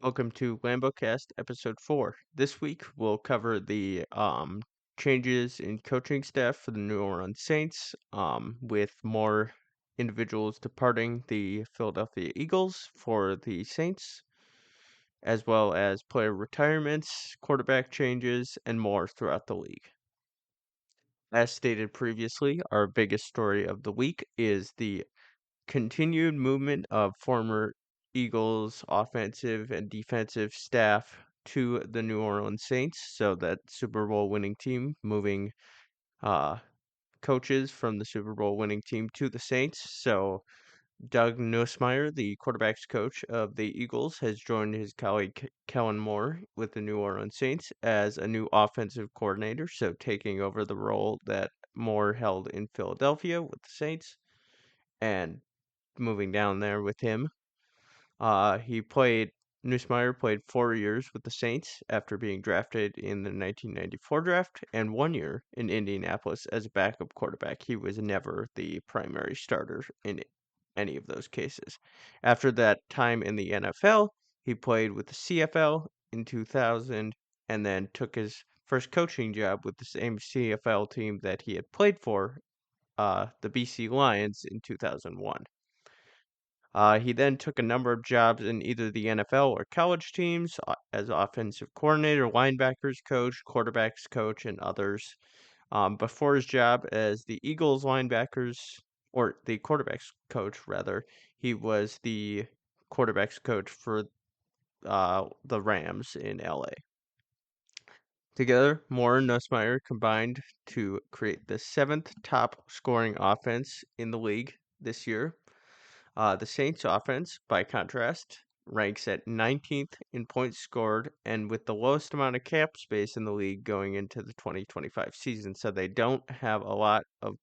Welcome to Lambeau Cast Episode 4. This week we'll cover the changes in coaching staff for the New Orleans Saints, with more individuals departing the Philadelphia Eagles for the Saints, as well as player retirements, quarterback changes, and more throughout the league. As stated previously, our biggest story of the week is the continued movement of former Eagles offensive and defensive staff to the New Orleans Saints. So that Super Bowl winning team moving uh, coaches from the Super Bowl winning team to the Saints. So Doug Nussmeier, the quarterback's coach of the Eagles, has joined his colleague Kellen Moore with the New Orleans Saints as a new offensive coordinator. So taking over the role that Moore held in Philadelphia with the Saints and moving down there with him. He played Nussmeier played 4 years with the Saints after being drafted in the 1994 draft, and 1 year in Indianapolis as a backup quarterback. He was never the primary starter in any of those cases. After that time in the NFL, he played with the CFL in 2000, and then took his first coaching job with the same CFL team that he had played for, the BC Lions, in 2001. He then took a number of jobs in either the NFL or college teams as offensive coordinator, linebackers coach, quarterbacks coach, and others. Before his job as the Eagles linebackers, or the quarterbacks coach, rather, he was the quarterbacks coach for the Rams in LA. Together, Moore and Nussmeier combined to create the seventh top scoring offense in the league this year. The Saints offense, by contrast, ranks at 19th in points scored and with the lowest amount of cap space in the league going into the 2025 season. So they don't have a lot of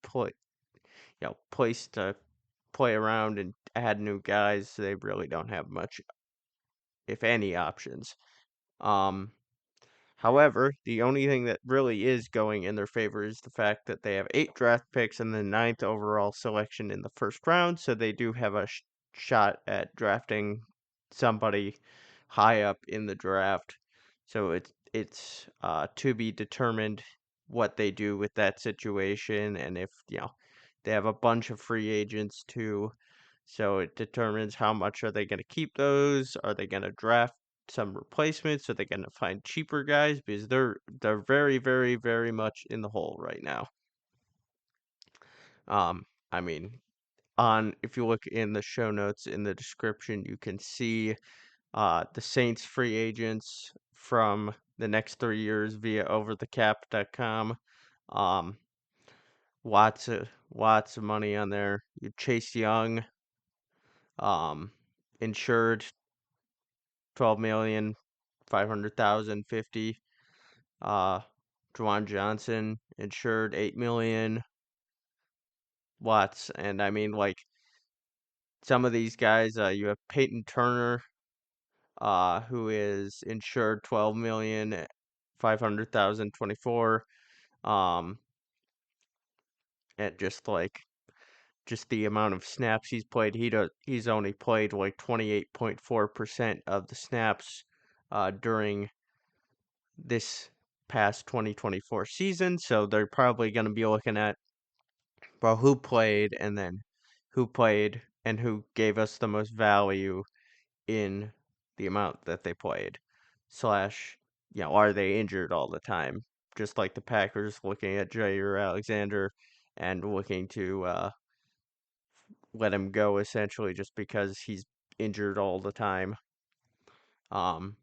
place to play around and add new guys. So they really don't have much, if any, options. Um, However, the only thing that really is going in their favor is the fact that they have 8 draft picks and the ninth overall selection in the first round, so they do have a shot at drafting somebody high up in the draft. So it's to be determined what they do with that situation, and if they have a bunch of free agents too, so it determines how much are they going to keep those? Are they going to draft some replacements? Are they going to find cheaper guys? Because they're very, very, very much in the hole right now. I mean, if you look in the show notes in the description, you can see the Saints free agents from the next 3 years via overthecap.com. Um, lots of money on there. Chase Young, insured 12,500,000 50. Juwan Johnson insured 8 million. Lots, and I mean, like, some of these guys, you have Peyton Turner, who is insured 12,500,000 24. Um, and just the amount of snaps he's played, he's only played like 28.4% of the snaps during this past 2024 season. So they're probably going to be looking at, well, who played and then who played and who gave us the most value in the amount that they played. Slash, are they injured all the time? Just like the Packers looking at Jair Alexander and looking to let him go essentially just because he's injured all the time. Um,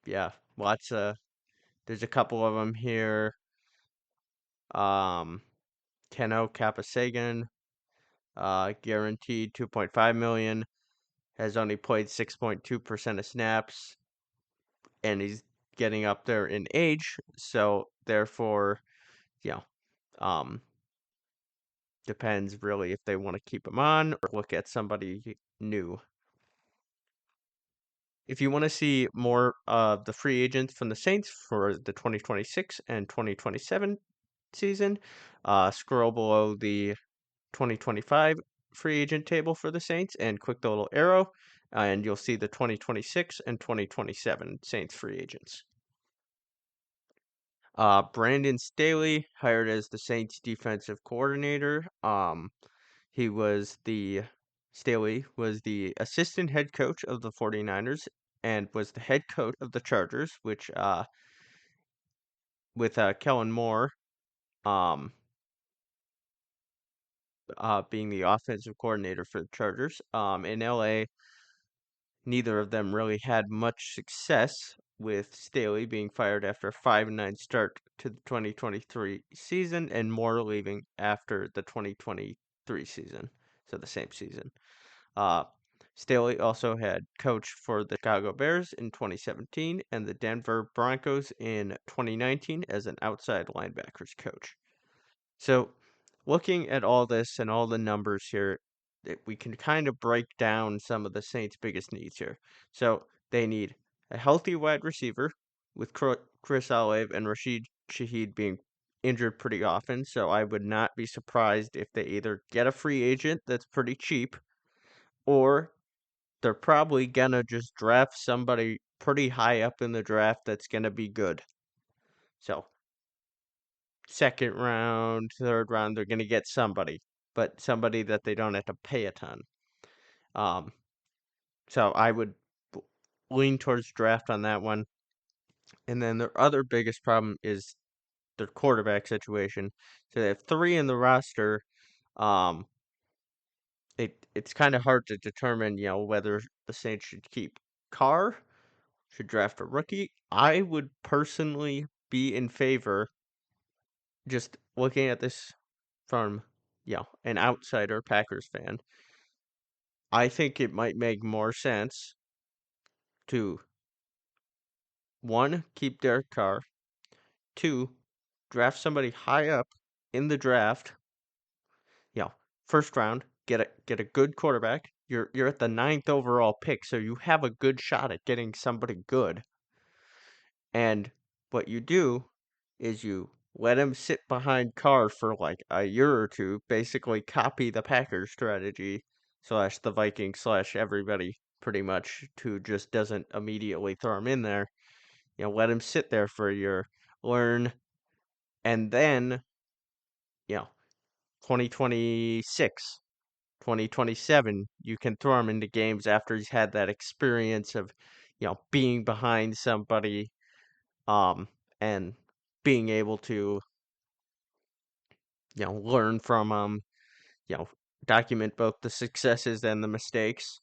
yeah, there's a couple of them here. Keno Capasagan, guaranteed 2.5 million, has only played 6.2% of snaps, and he's getting up there in age, so therefore, yeah, um, depends really if they want to keep him on or look at somebody new. If you want to see more of the free agents from the Saints for the 2026 and 2027 season, scroll below the 2025 free agent table for the Saints and click the little arrow. and you'll see the 2026 and 2027 Saints free agents. Brandon Staley hired as the Saints defensive coordinator. He was the Staley was the assistant head coach of the 49ers and was the head coach of the Chargers, which with Kellen Moore um being the offensive coordinator for the Chargers. In LA, neither of them really had much success, with Staley being fired after a 5-9 start to the 2023 season and Moore leaving after the 2023 season, so the same season. Uh, Staley also had coached for the Chicago Bears in 2017 and the Denver Broncos in 2019 as an outside linebackers coach. So, looking at all this and all the numbers here, we can kind of break down some of the Saints' biggest needs here. So, they need a healthy wide receiver, with Chris Olave and Rashid Shaheed being injured pretty often. So, I would not be surprised if they either get a free agent that's pretty cheap, or they're probably gonna just draft somebody pretty high up in the draft that's gonna be good. So, second round, third round, they're gonna get somebody, but somebody that they don't have to pay a ton. Um, so I would lean towards draft on that one. And then their other biggest problem is their quarterback situation. So they have three in the roster. Um, it's kind of hard to determine, whether the Saints should keep Carr, should draft a rookie. I would personally be in favor, just looking at this from, an outsider Packers fan. I think it might make more sense to, one, keep Derek Carr, two, draft somebody high up in the draft, you know, first round, get a good quarterback. You're at the ninth overall pick, so you have a good shot at getting somebody good. And what you do is you let him sit behind Carr for like a year or two, basically copy the Packers strategy slash the Vikings slash everybody pretty much, who just doesn't immediately throw him in there. Let him sit there for a year, learn, and then, you know, 2026, 2027, you can throw him into games after he's had that experience of, being behind somebody, and being able to, learn from you know, document both the successes and the mistakes.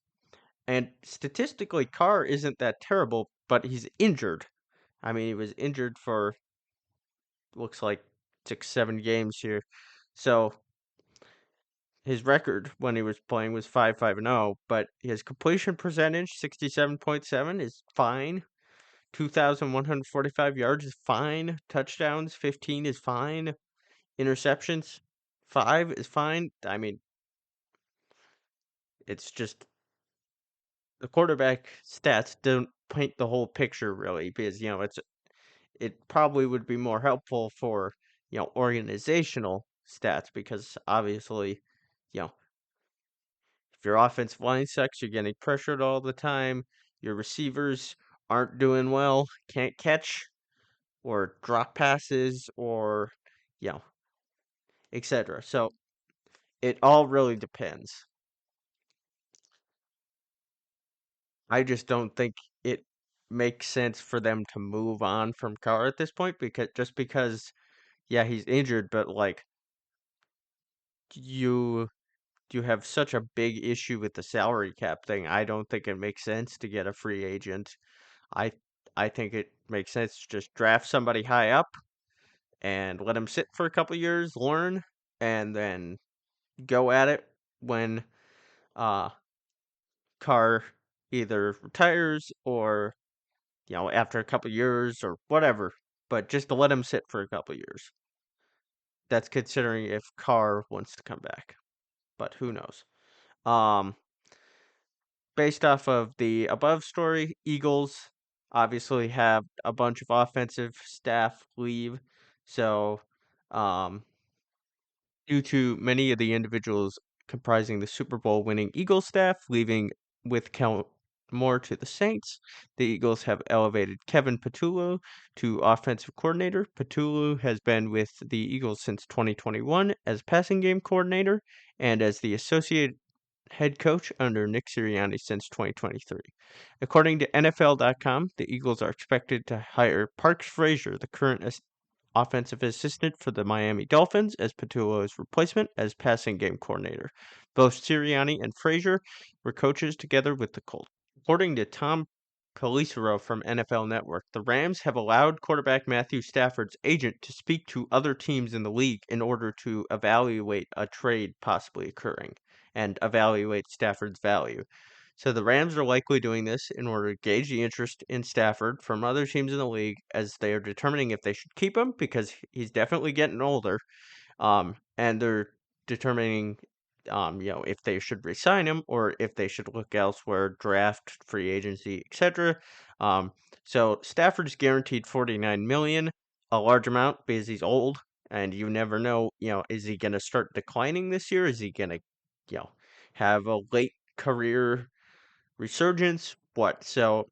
And statistically, Carr isn't that terrible, but he's injured. I mean, he was injured for, looks like, 6-7 games here. So his record when he was playing was 5-5-0, but his completion percentage, 67.7, is fine. 2,145 yards is fine. Touchdowns, 15 is fine. Interceptions, 5 is fine. I mean, it's just the quarterback stats don't paint the whole picture really, because it probably would be more helpful for, organizational stats, because obviously, you know, if your offensive line sucks, you're getting pressured all the time, your receivers aren't doing well, can't catch or drop passes, or, you know, etc. So it all really depends. I just don't think it makes sense for them to move on from Carr at this point, because yeah, he's injured, but like, you you have such a big issue with the salary cap thing. I don't think it makes sense to get a free agent. I I think it makes sense to just draft somebody high up and let him sit for a couple years, learn, and then go at it when uh Carr either retires, or after a couple years or whatever, but just to let him sit for a couple years. That's considering if Carr wants to come back, but who knows. Um, Based off of the above story, Eagles obviously have a bunch of offensive staff leave, so um, due to many of the individuals comprising the Super Bowl winning Eagles staff leaving with more to the Saints, the Eagles have elevated Kevin Patullo to offensive coordinator. Patullo has been with the Eagles since 2021 as passing game coordinator and as the associate head coach under Nick Sirianni since 2023. According to NFL.com, the Eagles are expected to hire Parks Frazier, the current offensive assistant for the Miami Dolphins, as Patullo's replacement as passing game coordinator. Both Sirianni and Frazier were coaches together with the Colts. According to Tom Pelissero from NFL Network, the Rams have allowed quarterback Matthew Stafford's agent to speak to other teams in the league in order to evaluate a trade possibly occurring and evaluate Stafford's value. So the Rams are likely doing this in order to gauge the interest in Stafford from other teams in the league as they are determining if they should keep him because he's definitely getting older. And they're determining, if they should resign him or if they should look elsewhere, draft, free agency, etc. So Stafford's guaranteed $49 million, a large amount because he's old, and you never know. Is he going to start declining this year? Is he going to, have a late career resurgence? What? So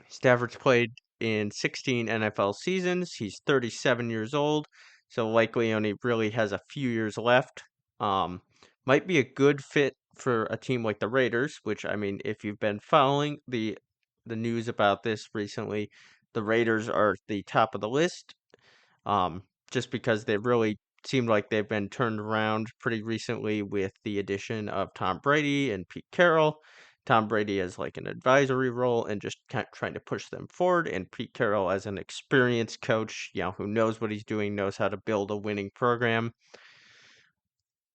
Stafford's played in 16 NFL seasons. He's 37 years old, so likely only really has a few years left. Um, might be a good fit for a team like the Raiders, which I mean, if you've been following the news about this recently, the Raiders are the top of the list just because they really seemed like they've been turned around pretty recently with the addition of Tom Brady and Pete Carroll. Tom Brady as like an advisory role and just kind of trying to push them forward, and Pete Carroll as an experienced coach, who knows what he's doing, knows how to build a winning program.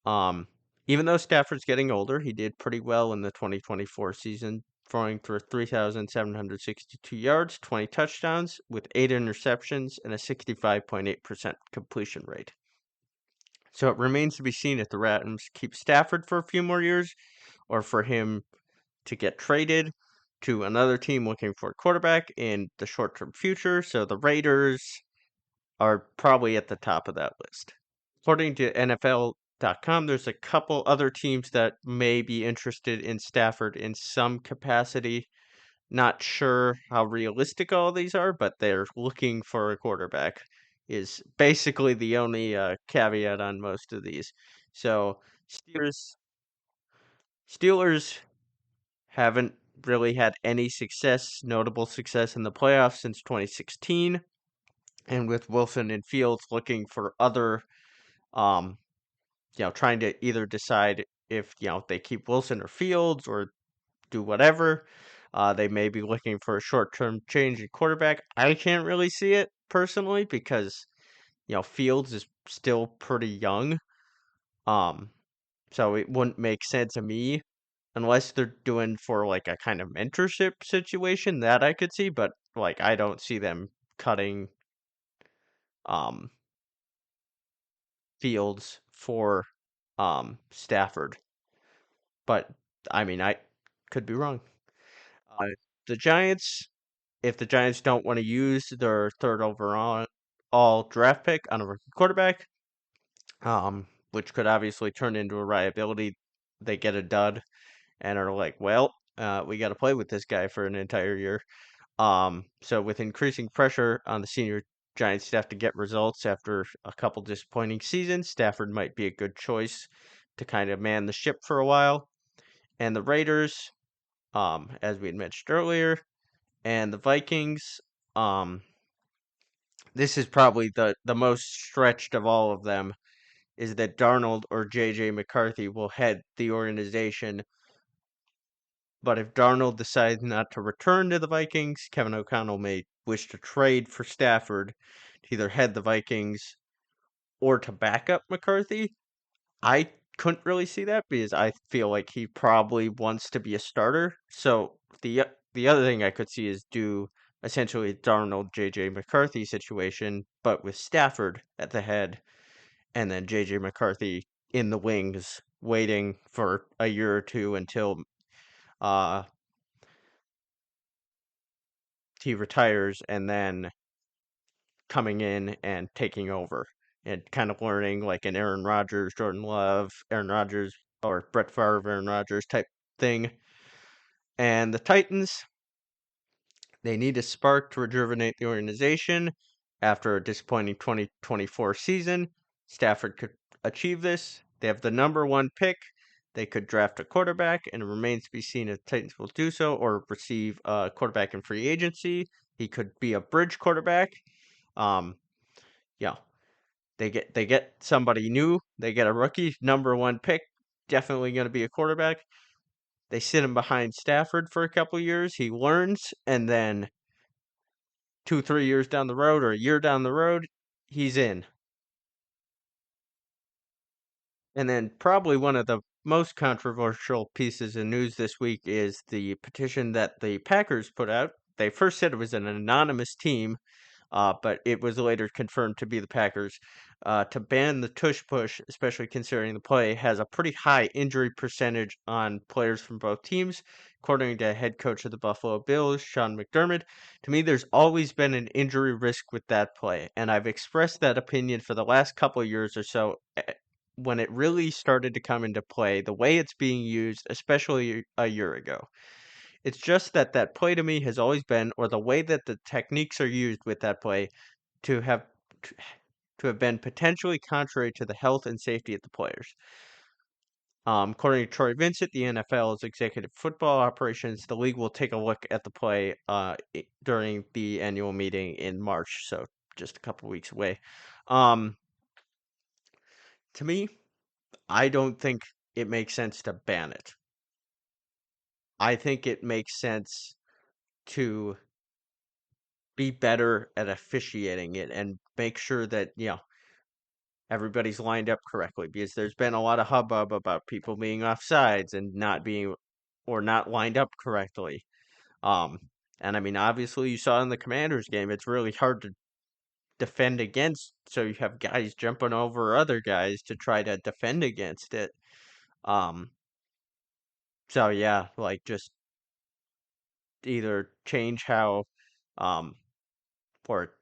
Um, Even though Stafford's getting older, he did pretty well in the 2024 season, throwing for 3,762 yards, 20 touchdowns, with 8 interceptions, and a 65.8% completion rate. So it remains to be seen if the Rams keep Stafford for a few more years or for him to get traded to another team looking for a quarterback in the short term future. So the Raiders are probably at the top of that list. According to NFL.com, there's a couple other teams that may be interested in Stafford in some capacity. Not sure how realistic all these are, but they're looking for a quarterback, is basically the only caveat on most of these. So Steelers haven't really had any notable success in the playoffs since 2016, and with Wilson and Fields looking for other um, trying to either decide if, they keep Wilson or Fields or do whatever. They may be looking for a short-term change in quarterback. I can't really see it personally because, Fields is still pretty young. Um, so it wouldn't make sense to me unless they're doing for like a kind of mentorship situation that I could see, but like I don't see them cutting um Fields for Stafford. But I mean, I could be wrong. Uh, the Giants, if the Giants don't want to use their third overall all draft pick on a rookie quarterback, which could obviously turn into a liability, they get a dud and are like, well, we got to play with this guy for an entire year. So with increasing pressure on the senior Giants staff to get results after a couple disappointing seasons, Stafford might be a good choice to kind of man the ship for a while. And the Raiders, as we had mentioned earlier, and the Vikings, this is probably the most stretched of all of them, is that Darnold or JJ McCarthy will head the organization. But if Darnold decides not to return to the Vikings, Kevin O'Connell may wish to trade for Stafford to either head the Vikings or to back up McCarthy. I couldn't really see that because I feel like he probably wants to be a starter. So the other thing I could see is do essentially Darnold JJ McCarthy situation, but with Stafford at the head and then JJ McCarthy in the wings waiting for a year or two until uh he retires and then coming in and taking over and kind of learning like an Aaron Rodgers, Jordan Love, Aaron Rodgers, or Brett Favre, Aaron Rodgers type thing. And the Titans, they need a spark to rejuvenate the organization after a disappointing 2024 season. Stafford could achieve this. They have the number one pick. They could draft a quarterback, and it remains to be seen if the Titans will do so or receive a quarterback in free agency. He could be a bridge quarterback. Um, yeah, they get somebody new. They get a rookie, number one pick, definitely going to be a quarterback. They sit him behind Stafford for a couple years. He learns, and then 2-3 years down the road or a year down the road, he's in. And then probably one of the most controversial pieces of news this week is the petition that the Packers put out. They first said it was an anonymous team, but it was later confirmed to be the Packers, to ban the tush push, especially considering the play has a pretty high injury percentage on players from both teams. According to head coach of the Buffalo Bills, Sean McDermott, to me, there's always been an injury risk with that play, and I've expressed that opinion for the last couple of years or so. When it really started to come into play, the way it's being used, especially a year ago. It's just that that play to me has always been, or the way that the techniques are used with that play, to have to have been potentially contrary to the health and safety of the players. According to Troy Vincent, the NFL's executive football operations, the league will take a look at the play during the annual meeting in March, so just a couple weeks away. To me, I don't think it makes sense to ban it. I think it makes sense to be better at officiating it and make sure that, everybody's lined up correctly, because there's been a lot of hubbub about people being offsides and not being or not lined up correctly. Um, and I mean, obviously, you saw in the Commanders game, it's really hard to defend against. So you have guys jumping over other guys to try to defend against it. Um, so yeah, like just either change how, um, or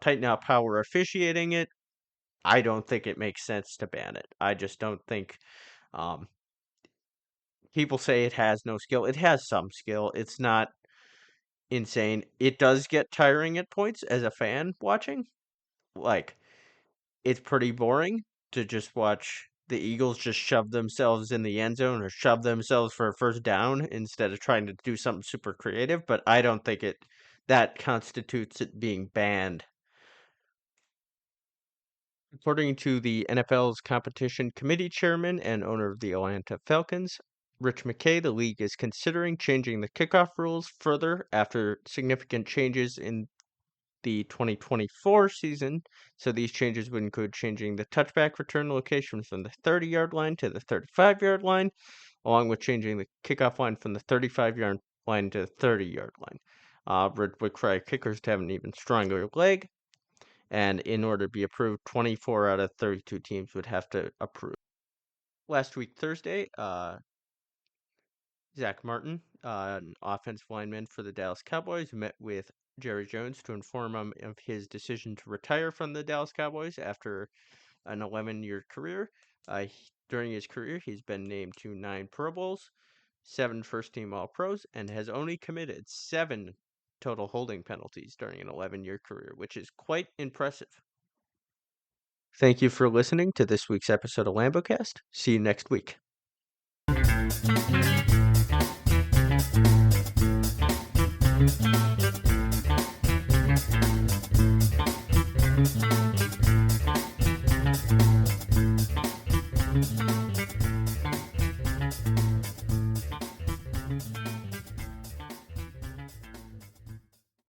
tighten up how we're officiating it. I don't think it makes sense to ban it. I just don't think. Um, People say it has no skill. It has some skill. It's not insane. It does get tiring at points as a fan watching. Like, it's pretty boring to just watch the Eagles just shove themselves in the end zone or shove themselves for a first down instead of trying to do something super creative, but I don't think that constitutes it being banned. According to the NFL's competition committee chairman and owner of the Atlanta Falcons, Rich McKay, the league is considering changing the kickoff rules further after significant changes in the 2024 season. So these changes would include changing the touchback return location from the 30-yard line to the 35-yard line, along with changing the kickoff line from the 35-yard line to the 30-yard line. Red would require kickers to have an even stronger leg, and in order to be approved, 24 out of 32 teams would have to approve. Last week, Thursday, Zach Martin, an offensive lineman for the Dallas Cowboys, met with Jerry Jones to inform him of his decision to retire from the Dallas Cowboys after an 11-year career. During his career, he's been named to 9 Pro Bowls, 7 first-team All-Pros, and has only committed 7 total holding penalties during an 11-year career, which is quite impressive. Thank you for listening to this week's episode of Lambeau Cast. See you next week.